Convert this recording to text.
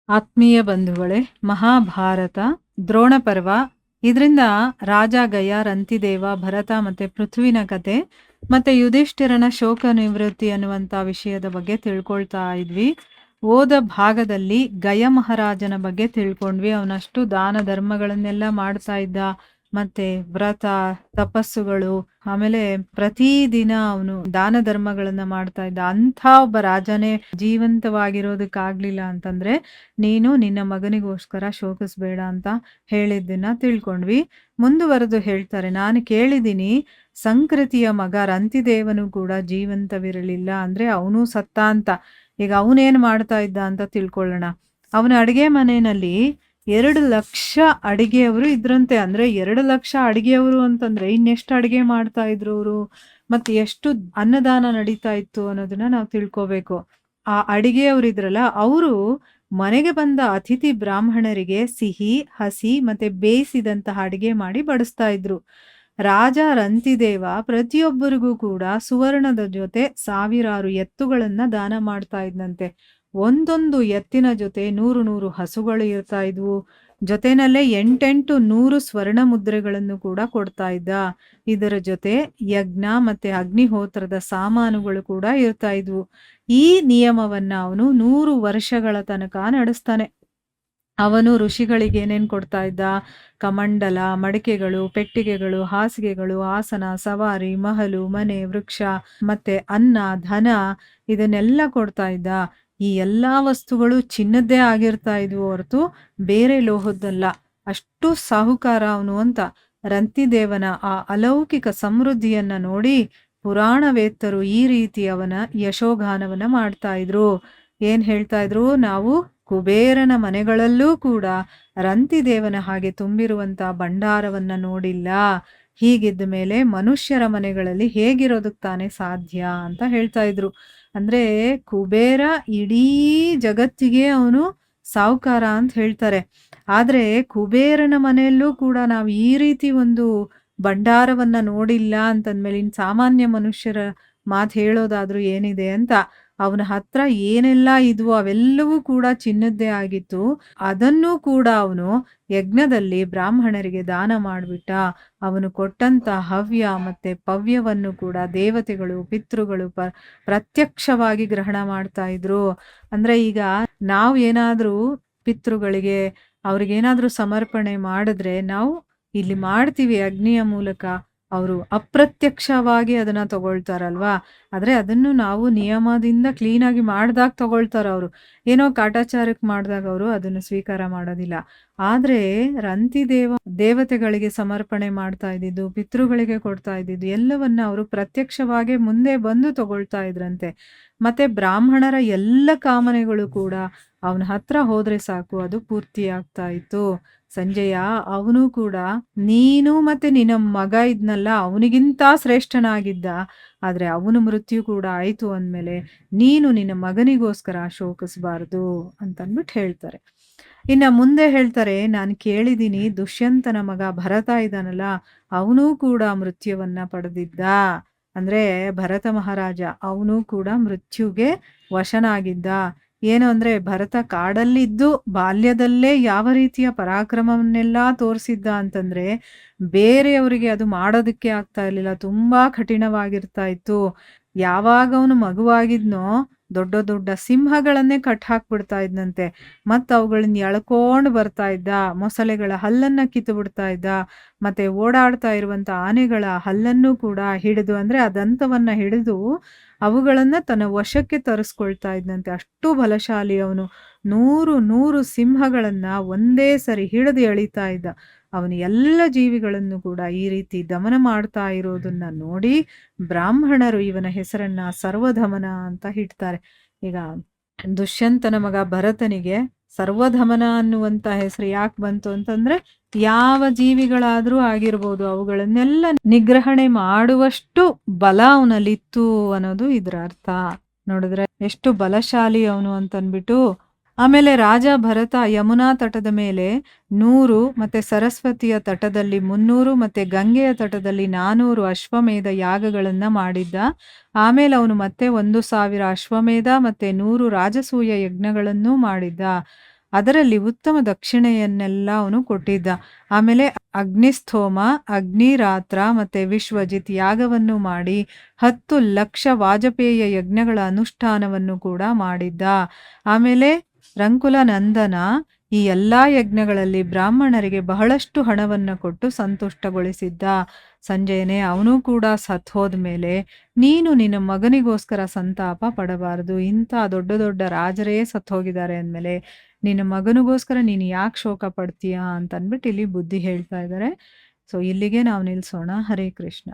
ಆತ್ಮೀಯ ಬಂಧುಗಳೇ, ಮಹಾಭಾರತ ದ್ರೋಣ ಪರ್ವ. ಇದರಿಂದ ರಾಜ ಗಯ, ರಂತಿದೇವ, ಭರತ ಮತ್ತೆ ಪೃಥ್ವಿನ ಕತೆ ಮತ್ತೆ ಯುಧಿಷ್ಠಿರನ ಶೋಕ ನಿವೃತ್ತಿ ಅನ್ನುವಂಥ ವಿಷಯದ ಬಗ್ಗೆ ತಿಳ್ಕೊಳ್ತಾ ಇದ್ವಿ. ಓದ ಭಾಗದಲ್ಲಿ ಗಯ ಮಹಾರಾಜನ ಬಗ್ಗೆ ತಿಳ್ಕೊಂಡ್ವಿ. ಅವನಷ್ಟು ದಾನ ಧರ್ಮಗಳನ್ನೆಲ್ಲ ಮಾಡ್ತಾ ಇದ್ದ, ಮತ್ತೆ ವ್ರತ ತಪಸ್ಸುಗಳು, ಆಮೇಲೆ ಪ್ರತಿದಿನ ಅವನು ದಾನ ಧರ್ಮಗಳನ್ನ ಮಾಡ್ತಾ ಇದ್ದ. ಅಂಥ ಒಬ್ಬ ರಾಜನೇ ಜೀವಂತವಾಗಿರೋದಕ್ಕಾಗ್ಲಿಲ್ಲ ಅಂತಂದ್ರೆ ನೀನು ನಿನ್ನ ಮಗನಿಗೋಸ್ಕರ ಶೋಕಿಸ್ಬೇಡ ಅಂತ ಹೇಳಿದ್ದನ್ನ ತಿಳ್ಕೊಂಡ್ವಿ. ಮುಂದುವರೆದು ಹೇಳ್ತಾರೆ, ನಾನು ಕೇಳಿದ್ದೀನಿ ಸಂಕೃತಿಯ ಮಗ ರಂತಿದೇವನು ಕೂಡ ಜೀವಂತವಿರಲಿಲ್ಲ, ಅಂದ್ರೆ ಅವನು ಸತ್ತ ಅಂತ. ಈಗ ಅವನೇನ್ ಮಾಡ್ತಾ ಇದ್ದ ಅಂತ ತಿಳ್ಕೊಳ್ಳೋಣ. ಅವನ ಅಡಿಗೆ ಮನೆಯಲ್ಲಿ 2,00,000 ಅಡಿಗೆಯವರು ಇದ್ರಂತೆ. ಅಂದ್ರೆ 2,00,000 ಅಡಿಗೆಯವರು ಅಂತಂದ್ರೆ ಇನ್ನೆಷ್ಟು ಅಡಿಗೆ ಮಾಡ್ತಾ ಇದ್ರು ಅವರು, ಮತ್ತೆ ಎಷ್ಟು ಅನ್ನದಾನ ನಡೀತಾ ಇತ್ತು ಅನ್ನೋದನ್ನ ನಾವು ತಿಳ್ಕೋಬೇಕು. ಆ ಅಡಿಗೆಯವರು ಇದ್ರಲ್ಲ, ಅವರು ಮನೆಗೆ ಬಂದ ಅತಿಥಿ ಬ್ರಾಹ್ಮಣರಿಗೆ ಸಿಹಿ, ಹಸಿ ಮತ್ತೆ ಬೇಯಿಸಿದಂತಹ ಅಡಿಗೆ ಮಾಡಿ ಬಡಿಸ್ತಾ ಇದ್ರು. ರಾಜ ರಂತಿದೇವ ಪ್ರತಿಯೊಬ್ಬರಿಗೂ ಕೂಡ ಸುವರ್ಣದ ಜೊತೆ 1,000 ಎತ್ತುಗಳನ್ನ ದಾನ ಮಾಡ್ತಾ ಇದ್ನಂತೆ. ಒಂದೊಂದು ಎತ್ತಿನ ಜೊತೆ 100 ಹಸುಗಳು ಇರ್ತಾ ಇದ್ವು. ಜೊತೆನಲ್ಲೇ 800 ಸ್ವರ್ಣ ಮುದ್ರೆಗಳನ್ನು ಕೂಡ ಕೊಡ್ತಾ ಇದ್ದ. ಇದರ ಜೊತೆ ಯಜ್ಞ ಮತ್ತೆ ಅಗ್ನಿಹೋತ್ರದ ಸಾಮಾನುಗಳು ಕೂಡ ಇರ್ತಾ ಇದ್ವು. ಈ ನಿಯಮವನ್ನ ಅವನು 100 ವರ್ಷಗಳ ತನಕ ನಡೆಸ್ತಾನೆ. ಅವನು ಋಷಿಗಳಿಗೆ ಏನೇನ್ ಕೊಡ್ತಾ ಇದ್ದ? ಕಮಂಡಲ, ಮಡಿಕೆಗಳು, ಪೆಟ್ಟಿಗೆಗಳು, ಹಾಸಿಗೆಗಳು, ಆಸನ, ಸವಾರಿ, ಮಹಲು, ಮನೆ, ವೃಕ್ಷ ಮತ್ತೆ ಅನ್ನ, ಧನ ಇದನ್ನೆಲ್ಲ ಕೊಡ್ತಾ ಇದ್ದ. ಈ ಎಲ್ಲಾ ವಸ್ತುಗಳು ಚಿನ್ನದ್ದೇ ಆಗಿರ್ತಾ ಇದ್ವು ಹೊರತು ಬೇರೆ ಲೋಹದ್ದಲ್ಲ. ಅಷ್ಟು ಸಾಹುಕಾರ ಅವನು ಅಂತ. ರಂತಿದೇವನ ಆ ಅಲೌಕಿಕ ಸಮೃದ್ಧಿಯನ್ನ ನೋಡಿ ಪುರಾಣವೇತ್ತರು ಈ ರೀತಿ ಅವನ ಯಶೋಗಾನವನ್ನ ಮಾಡ್ತಾ ಇದ್ರು. ಏನ್ ಹೇಳ್ತಾ ಇದ್ರು? ನಾವು ಕುಬೇರನ ಮನೆಗಳಲ್ಲೂ ಕೂಡ ರಂತಿದೇವನ ಹಾಗೆ ತುಂಬಿರುವಂತ ಭಂಡಾರವನ್ನ ನೋಡಿಲ್ಲ. ಹೀಗಿದ್ದ ಮೇಲೆ ಮನುಷ್ಯರ ಮನೆಗಳಲ್ಲಿ ಹೇಗಿರೋದಕ್ಕೆ ತಾನೇ ಸಾಧ್ಯ ಅಂತ ಹೇಳ್ತಾ ಇದ್ರು. ಅಂದ್ರೆ ಕುಬೇರ ಇಡೀ ಜಗತ್ತಿಗೆ ಅವನು ಸಾಹುಕಾರ ಅಂತ ಹೇಳ್ತಾರೆ. ಆದ್ರೆ ಕುಬೇರನ ಮನೆಯಲ್ಲೂ ಕೂಡ ನಾವು ಈ ರೀತಿ ಒಂದು ಭಂಡಾರವನ್ನ ನೋಡಿಲ್ಲ ಅಂತಂದ್ಮೇಲೆ ಇನ್ ಸಾಮಾನ್ಯ ಮನುಷ್ಯರ ಮಾತು ಹೇಳೋದಾದ್ರೂ ಏನಿದೆ ಅಂತ. ಅವನ ಹತ್ರ ಏನೆಲ್ಲ ಇದ್ವೋ ಅವೆಲ್ಲವೂ ಕೂಡ ಚಿನ್ನದ್ದೇ ಆಗಿತ್ತು. ಅದನ್ನೂ ಕೂಡ ಅವನು ಯಜ್ಞದಲ್ಲಿ ಬ್ರಾಹ್ಮಣರಿಗೆ ದಾನ ಮಾಡ್ಬಿಟ್ಟ. ಅವನು ಕೊಟ್ಟಂತ ಹವ್ಯ ಮತ್ತೆ ಪವ್ಯವನ್ನು ಕೂಡ ದೇವತೆಗಳು, ಪಿತೃಗಳು ಪ್ರತ್ಯಕ್ಷವಾಗಿ ಗ್ರಹಣ ಮಾಡ್ತಾ ಇದ್ರು. ಅಂದ್ರೆ ಈಗ ನಾವು ಏನಾದ್ರೂ ಪಿತೃಗಳಿಗೆ ಅವ್ರಿಗೇನಾದ್ರೂ ಸಮರ್ಪಣೆ ಮಾಡಿದ್ರೆ ನಾವು ಇಲ್ಲಿ ಮಾಡ್ತೀವಿ ಅಗ್ನಿಯ ಮೂಲಕ, ಅವರು ಅಪ್ರತ್ಯಕ್ಷವಾಗಿ ಅದನ್ನ ತಗೊಳ್ತಾರಲ್ವಾ. ಆದ್ರೆ ಅದನ್ನು ನಾವು ನಿಯಮದಿಂದ ಕ್ಲೀನಾಗಿ ಮಾಡ್ದಾಗ ತಗೊಳ್ತಾರ. ಅವರು ಏನೋ ಕಾಟಾಚಾರಕ್ಕೆ ಮಾಡಿದಾಗ ಅವರು ಅದನ್ನು ಸ್ವೀಕಾರ ಮಾಡೋದಿಲ್ಲ. ಆದ್ರೆ ದೇವತೆಗಳಿಗೆ ಸಮರ್ಪಣೆ ಮಾಡ್ತಾ ಇದ್ದಿದ್ದು, ಪಿತೃಗಳಿಗೆ ಕೊಡ್ತಾ ಇದ್ದಿದ್ದು ಎಲ್ಲವನ್ನ ಅವರು ಪ್ರತ್ಯಕ್ಷವಾಗಿ ಮುಂದೆ ಬಂದು ತಗೊಳ್ತಾ ಇದ್ರಂತೆ. ಮತ್ತೆ ಬ್ರಾಹ್ಮಣರ ಎಲ್ಲ ಕಾಮನೆಗಳು ಕೂಡ ಅವನ ಹತ್ರ ಹೋದ್ರೆ ಸಾಕು, ಅದು ಪೂರ್ತಿ ಆಗ್ತಾ ಇತ್ತು. ಸಂಜಯ ಅವನು ಕೂಡ ನೀನು ಮತ್ತೆ ನಿನ್ನ ಮಗ ಇದ್ನಲ್ಲ, ಅವನಿಗಿಂತ ಶ್ರೇಷ್ಠನಾಗಿದ್ದ. ಆದ್ರೆ ಅವನು ಮೃತ್ಯು ಕೂಡ ಆಯ್ತು ಅಂದ್ಮೇಲೆ ನೀನು ನಿನ್ನ ಮಗನಿಗೋಸ್ಕರ ಶೋಕಿಸಬಾರದು ಅಂತನ್ಬಿಟ್ಟು ಹೇಳ್ತಾರೆ. ಇನ್ನ ಮುಂದೆ ಹೇಳ್ತಾರೆ, ನಾನು ಕೇಳಿದ್ದೀನಿ ದುಷ್ಯಂತನ ಮಗ ಭರತ ಇದ್ದಾನಲ್ಲ, ಅವನೂ ಕೂಡ ಮೃತ್ಯುವನ್ನ ಪಡೆದಿದ್ದ. ಅಂದ್ರೆ ಭರತ ಮಹಾರಾಜ ಅವನು ಕೂಡ ಮೃತ್ಯುಗೆ ವಶನಾಗಿದ್ದ. ಏನು ಅಂದ್ರೆ ಭರತ ಕಾಡಲ್ಲಿದ್ದು ಬಾಲ್ಯದಲ್ಲೇ ಯಾವ ರೀತಿಯ ಪರಾಕ್ರಮವನ್ನೆಲ್ಲ ತೋರಿಸಿದ್ದ ಅಂತಂದ್ರೆ ಬೇರೆಯವರಿಗೆ ಅದು ಮಾಡೋದಕ್ಕೆ ಆಗ್ತಾ ಇರ್ಲಿಲ್ಲ. ತುಂಬಾ ಕಠಿಣವಾಗಿರ್ತಾ ಇತ್ತು. ಯಾವಾಗ ಅವನು ಮಗುವಾಗಿದ್ನೋ ದೊಡ್ಡ ದೊಡ್ಡ ಸಿಂಹಗಳನ್ನೇ ಕಟ್ ಹಾಕ್ಬಿಡ್ತಾ ಇದ್ನಂತೆ. ಮತ್ತ ಅವುಗಳನ್ನ ಎಳ್ಕೊಂಡು ಬರ್ತಾ ಇದ್ದ. ಮೊಸಳೆಗಳ ಹಲ್ಲನ್ನ ಕಿತ್ತು ಬಿಡ್ತಾ ಇದ್ದ. ಮತ್ತೆ ಓಡಾಡ್ತಾ ಇರುವಂತ ಆನೆಗಳ ಹಲ್ಲನ್ನು ಕೂಡ ಹಿಡಿದು, ಅಂದ್ರೆ ಆ ದಂತವನ್ನ ಹಿಡಿದು ಅವುಗಳನ್ನ ತನ್ನ ವಶಕ್ಕೆ ತರಿಸ್ಕೊಳ್ತಾ ಇದ್ನಂತೆ. ಅಷ್ಟು ಬಲಶಾಲಿ ಅವನು. 100 ಸಿಂಹಗಳನ್ನ ಒಂದೇ ಸರಿ ಹಿಡಿದು ಎಳಿತಾ ಇದ್ದ. ಅವನು ಎಲ್ಲ ಜೀವಿಗಳನ್ನು ಕೂಡ ಈ ರೀತಿ ದಮನ ಮಾಡ್ತಾ ಇರೋದನ್ನ ನೋಡಿ ಬ್ರಾಹ್ಮಣರು ಇವನ ಹೆಸರನ್ನ ಸರ್ವಧಮನ ಅಂತ ಇಡ್ತಾರೆ. ಈಗ ದುಷ್ಯಂತನ ಮಗ ಭರತನಿಗೆ ಸರ್ವಧಮನ ಅನ್ನುವಂತ ಹೆಸರು ಯಾಕೆ ಬಂತು ಅಂತಂದ್ರೆ, ಯಾವ ಜೀವಿಗಳಾದ್ರೂ ಆಗಿರ್ಬೋದು ಅವುಗಳನ್ನೆಲ್ಲ ನಿಗ್ರಹಣೆ ಮಾಡುವಷ್ಟು ಬಲ ಅವನಲ್ಲಿತ್ತು ಅನ್ನೋದು ಇದ್ರ ಅರ್ಥ. ನೋಡಿದ್ರೆ ಎಷ್ಟು ಬಲಶಾಲಿ ಅವನು ಅಂತನ್ಬಿಟ್ಟು. ಆಮೇಲೆ ರಾಜ ಭರತ ಯಮುನಾ ತಟದ ಮೇಲೆ 100 ಮತ್ತೆ ಸರಸ್ವತಿಯ ತಟದಲ್ಲಿ 300 ಮತ್ತೆ ಗಂಗೆಯ ತಟದಲ್ಲಿ 400 ಅಶ್ವಮೇಧ ಯಾಗಗಳನ್ನ ಮಾಡಿದ್ದ. ಆಮೇಲೆ ಅವನು ಮತ್ತೆ 1,000 ಅಶ್ವಮೇಧ ಮತ್ತೆ 100 ರಾಜಸೂಯ ಯಜ್ಞಗಳನ್ನೂ ಮಾಡಿದ್ದ. ಅದರಲ್ಲಿ ಉತ್ತಮ ದಕ್ಷಿಣೆಯನ್ನೆಲ್ಲ ಅವನು ಕೊಟ್ಟಿದ್ದ. ಆಮೇಲೆ ಅಗ್ನಿಸ್ಥೋಮ, ಅಗ್ನಿರಾತ್ರ ಮತ್ತೆ ವಿಶ್ವಜಿತ್ ಯಾಗವನ್ನು ಮಾಡಿ 10,00,000 ವಾಜಪೇಯ ಯಜ್ಞಗಳ ಅನುಷ್ಠಾನವನ್ನು ಕೂಡ ಮಾಡಿದ್ದ. ಆಮೇಲೆ ರಂಕುಲ ನಂದನ ಈ ಎಲ್ಲಾ ಯಜ್ಞಗಳಲ್ಲಿ ಬ್ರಾಹ್ಮಣರಿಗೆ ಬಹಳಷ್ಟು ಹಣವನ್ನು ಕೊಟ್ಟು ಸಂತುಷ್ಟಗೊಳಿಸಿದ್ದ. ಸಂಜಯನೇ, ಅವನು ಕೂಡ ಸತ್ ಹೋದ್ಮೇಲೆ ನೀನು ನಿನ್ನ ಮಗನಿಗೋಸ್ಕರ ಸಂತಾಪ ಪಡಬಾರದು. ಇಂಥ ದೊಡ್ಡ ದೊಡ್ಡ ರಾಜರೇ ಸತ್ ಹೋಗಿದ್ದಾರೆ ಅಂದಮೇಲೆ ನಿನ್ನ ಮಗನಿಗೋಸ್ಕರ ನೀನು ಯಾಕೆ ಶೋಕ ಪಡ್ತೀಯಾ ಅಂತ ಅಂದ್ಬಿಟ್ಟು ಇಲ್ಲಿ ಬುದ್ಧಿ ಹೇಳ್ತಾ ಇದ್ದಾರೆ. ಸೊ ಇಲ್ಲಿಗೆ ನಾವು ನಿಲ್ಲಿಸೋಣ. ಹರೇ ಕೃಷ್ಣ.